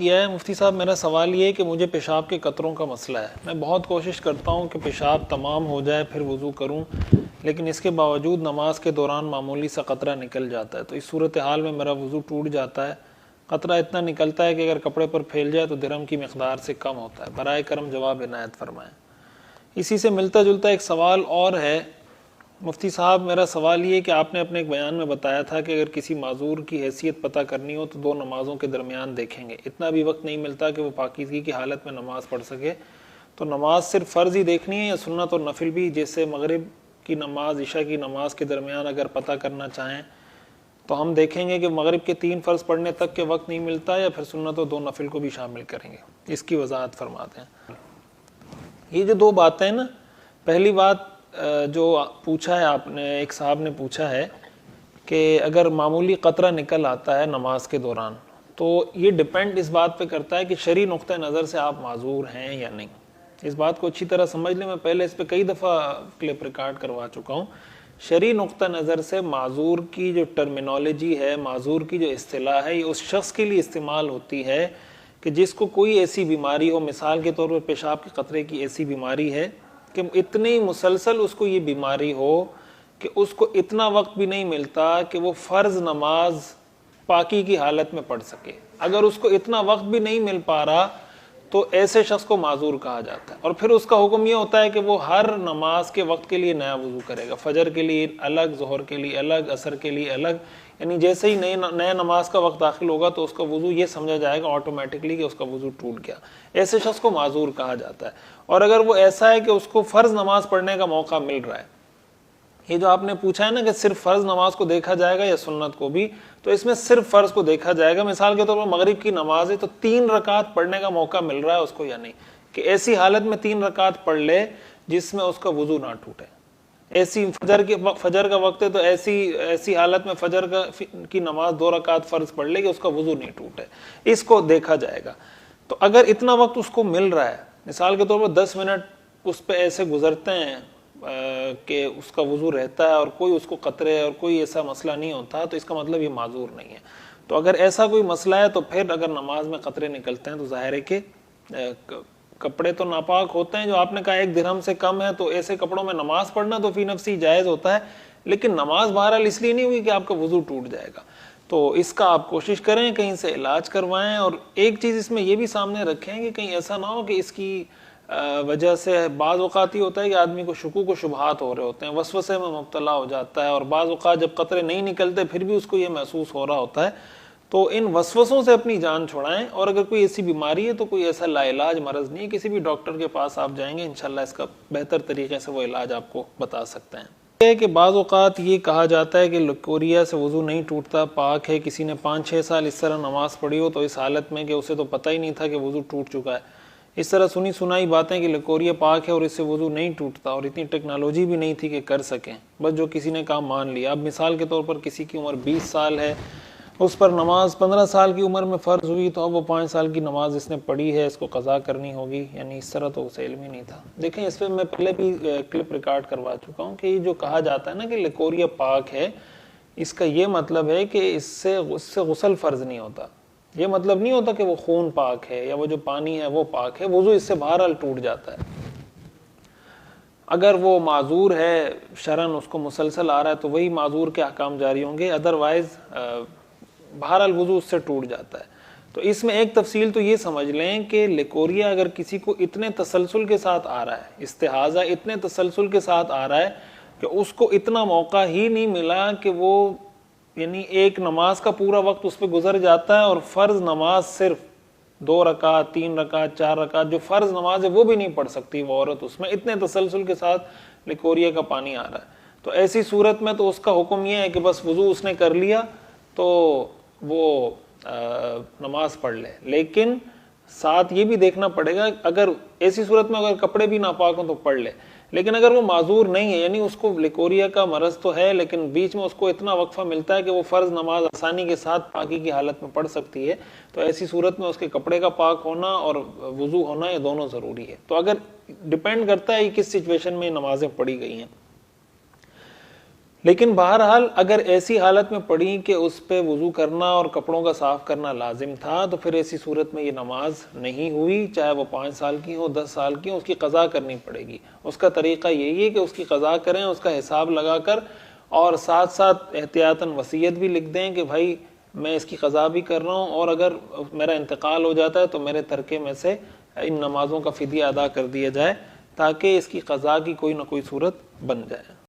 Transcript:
किया है। मुफ्ती साहब, मेरा सवाल ये है कि मुझे पेशाब के कतरों का मसला है। मैं बहुत कोशिश करता हूँ कि पेशाब तमाम हो जाए फिर वज़ू करूँ, लेकिन इसके बावजूद नमाज के दौरान मामूली सा कतरा निकल जाता है। तो इस सूरत हाल में मेरा वज़ू टूट जाता है। कतरा इतना निकलता है कि अगर कपड़े पर फैल जाए तो दिरहम की मिक़दार से कम होता है। बराए करम जवाब इनायत फरमाएँ। इसी से मिलता जुलता एक सवाल और है मुफ्ती साहब, मेरा सवाल ये कि आपने अपने एक बयान में बताया था कि अगर किसी माजूर की हैसियत पता करनी हो तो दो नमाज़ों के दरमियान देखेंगे। इतना भी वक्त नहीं मिलता कि वो पाकीज़गी की हालत में नमाज़ पढ़ सके, तो नमाज सिर्फ फ़र्ज़ ही देखनी है या सुन्नत और नफिल भी? जैसे मगरिब की नमाज इशा की नमाज के दरमियान अगर पता करना चाहें तो हम देखेंगे कि मगरिब के 3 फ़र्ज़ पढ़ने तक के वक्त नहीं मिलता, या फिर सुन्नत और 2 नफिल को भी शामिल करेंगे? इसकी वजाहत फरमाते हैं। ये जो दो बातें हैं ना, पहली बात जो पूछा है आपने, एक साहब ने पूछा है कि अगर मामूली कतरा निकल आता है नमाज के दौरान, तो ये डिपेंड इस बात पे करता है कि शरई नुक्ता नज़र से आप माजूर हैं या नहीं। इस बात को अच्छी तरह समझ लें। मैं पहले इस पे कई दफ़ा क्लिप रिकॉर्ड करवा चुका हूँ। शरई नुक्ता नज़र से माजूर की जो टर्मिनोलॉजी है, माजूर की जो इस्तिलाह है, ये उस शख्स के लिए इस्तेमाल होती है कि जिसको कोई ऐसी बीमारी हो, मिसाल के तौर पर पेशाब के कतरे की ऐसी बीमारी है कि इतनी मुसलसल उसको ये बीमारी हो कि उसको इतना वक्त भी नहीं मिलता कि वो फ़र्ज़ नमाज पाकी की हालत में पढ़ सके। अगर उसको इतना वक्त भी नहीं मिल पा रहा तो ऐसे शख्स को माजूर कहा जाता है। और फिर उसका हुक्म ये होता है कि वो हर नमाज के वक्त के लिए नया वज़ू करेगा। फजर के लिए अलग, ज़ोहर के लिए अलग, असर के लिए अलग। यानी जैसे ही नया नमाज का वक्त दाखिल होगा तो उसका वज़ू ये समझा जाएगा ऑटोमेटिकली कि उसका वज़ू टूट गया। ऐसे शख्स को माजूर कहा जाता है। और अगर वो ऐसा है कि उसको फ़र्ज़ नमाज पढ़ने का मौका मिल रहा है, ये जो आपने पूछा है ना कि सिर्फ फ़र्ज़ नमाज को देखा जाएगा या सुन्नत को भी, तो इसमें सिर्फ फ़र्ज़ को देखा जाएगा। मिसाल के तौर पर मगरिब की नमाज है तो 3 रकात पढ़ने का मौका मिल रहा है उसको या नहीं, कि ऐसी हालत में 3 रकात पढ़ ले जिसमें उसका वज़ू ना टूटे। ऐसी फजर का वक्त है तो ऐसी हालत में फजर की नमाज 2 रकात फ़र्ज़ पढ़ ले कि उसका वज़ू नहीं टूटे, इसको देखा जाएगा। तो अगर इतना वक्त उसको मिल रहा है, मिसाल के तौर पर 10 मिनट उस पर ऐसे गुजरते हैं कि उसका वज़ू रहता है और कोई उसको कतरे और कोई ऐसा मसला नहीं होता, तो इसका मतलब ये माजूर नहीं है। तो अगर ऐसा कोई मसला है तो फिर अगर नमाज में कतरे निकलते हैं तो ज़ाहिर है कि कपड़े तो नापाक होते हैं। जो आपने कहा 1 दिरहम से कम है, तो ऐसे कपड़ों में नमाज पढ़ना तो फी नफ्सी जायज़ होता है, लेकिन नमाज बहरहाल इसलिए नहीं हुई कि आपका वज़ू टूट जाएगा। तो इसका आप कोशिश करें कहीं से इलाज करवाएं। और एक चीज़ इसमें यह भी सामने रखें कि कहीं ऐसा ना हो कि इसकी वजह से बाज़ औक़ात ही होता है कि आदमी को शुकूक व शुबहात हो रहे होते हैं, वसवसे में मुब्तला हो जाता है, और बाज़ औक़ात जब कतरे नहीं निकलते फिर भी उसको ये महसूस हो रहा होता है। तो इन वसवसों से अपनी जान छुड़ाएं। और अगर कोई ऐसी बीमारी है तो कोई ऐसा लाइलाज मरज़ नहीं है, किसी भी डॉक्टर के पास आप जाएंगे, इंशाल्लाह इसका बेहतर तरीके से वो इलाज आपको बता सकते हैं। है कि बाज़ औक़ात ये कहा जाता है कि लकोरिया से वज़ू नहीं टूटता, पाक है। किसी ने 5-6 साल इस तरह नमाज़ पढ़ी हो तो इस हालत में कि उसे तो पता ही नहीं था कि वज़ू टूट चुका है। इस तरह सुनी सुनाई बातें कि लकोरिया पाक है और इससे वज़ू नहीं टूटता, और इतनी टेक्नोलॉजी भी नहीं थी कि कर सकें, बस जो किसी ने काम मान लिया। अब मिसाल के तौर पर किसी की उम्र 20 साल है, उस पर नमाज 15 साल की उम्र में फ़र्ज़ हुई, तो अब वो 5 साल की नमाज इसने पढ़ी है, इसको क़ज़ा करनी होगी। यानी इस तरह तो उसे इल्म ही नहीं था। देखें, इस पर मैं पहले भी क्लिप रिकॉर्ड करवा चुका हूँ कि ये जो कहा जाता है ना कि लकोरिया पाक है, इसका ये मतलब है कि उससे गुस्ल फ़र्ज़ नहीं होता। ये मतलब नहीं होता कि वो खून पाक है या वो जो पानी है वो पाक है, वज़ू इससे बहरहाल टूट जाता है। अगर वो माजूर है, शरन उसको मुसलसल आ रहा है, तो वही माजूर के अहकाम जारी होंगे, अदरवाइज बहरहाल वज़ू उससे टूट जाता है। तो इसमें एक तफसील तो ये समझ लें कि लकोरिया अगर किसी को इतने तसलसल के साथ आ रहा है, इस्तिहाज़ा इतने तसलसल के साथ आ रहा है कि उसको इतना मौका ही नहीं मिला कि वो, यानी एक नमाज का पूरा वक्त उस पर गुजर जाता है और फ़र्ज़ नमाज सिर्फ 2 रकात, 3 रकात, 4 रकात, जो फ़र्ज़ नमाज है वो भी नहीं पढ़ सकती वो औरत, उसमें इतने तसलसल के साथ लकोरिया का पानी आ रहा है। तो ऐसी सूरत में तो उसका हुक्म यह है कि बस वज़ू उसने कर लिया तो वो नमाज पढ़ ले। लेकिन साथ ये भी देखना पड़ेगा, अगर ऐसी सूरत में अगर कपड़े भी नापाक हों तो पढ़ ले। लेकिन अगर वो माजूर नहीं है, यानी उसको लकोरिया का मरज़ तो है, लेकिन बीच में उसको इतना वक्फा मिलता है कि वो फ़र्ज़ नमाज आसानी के साथ पाकी की हालत में पढ़ सकती है, तो ऐसी सूरत में उसके कपड़े का पाक होना और वज़ू होना, ये दोनों ज़रूरी है। तो अगर डिपेंड करता है किस सिचुएशन में नमाजें पढ़ी गई हैं। लेकिन बहरहाल अगर ऐसी हालत में पड़ी कि उस पे वुजू करना और कपड़ों का साफ करना लाजिम था, तो फिर ऐसी सूरत में ये नमाज नहीं हुई, चाहे वो 5 साल की हो 10 साल की हो, उसकी कज़ा करनी पड़ेगी। उसका तरीका यही है कि उसकी कज़ा करें, उसका हिसाब लगाकर, और साथ साथ एहतियातन वसीयत भी लिख दें कि भाई मैं इसकी कज़ा भी कर रहा हूँ, और अगर मेरा इंतकाल हो जाता है तो मेरे तरके में से इन नमाज़ों का फ़िदिया अदा कर दिया जाए, ताकि इसकी कज़ा की कोई ना कोई सूरत बन जाए।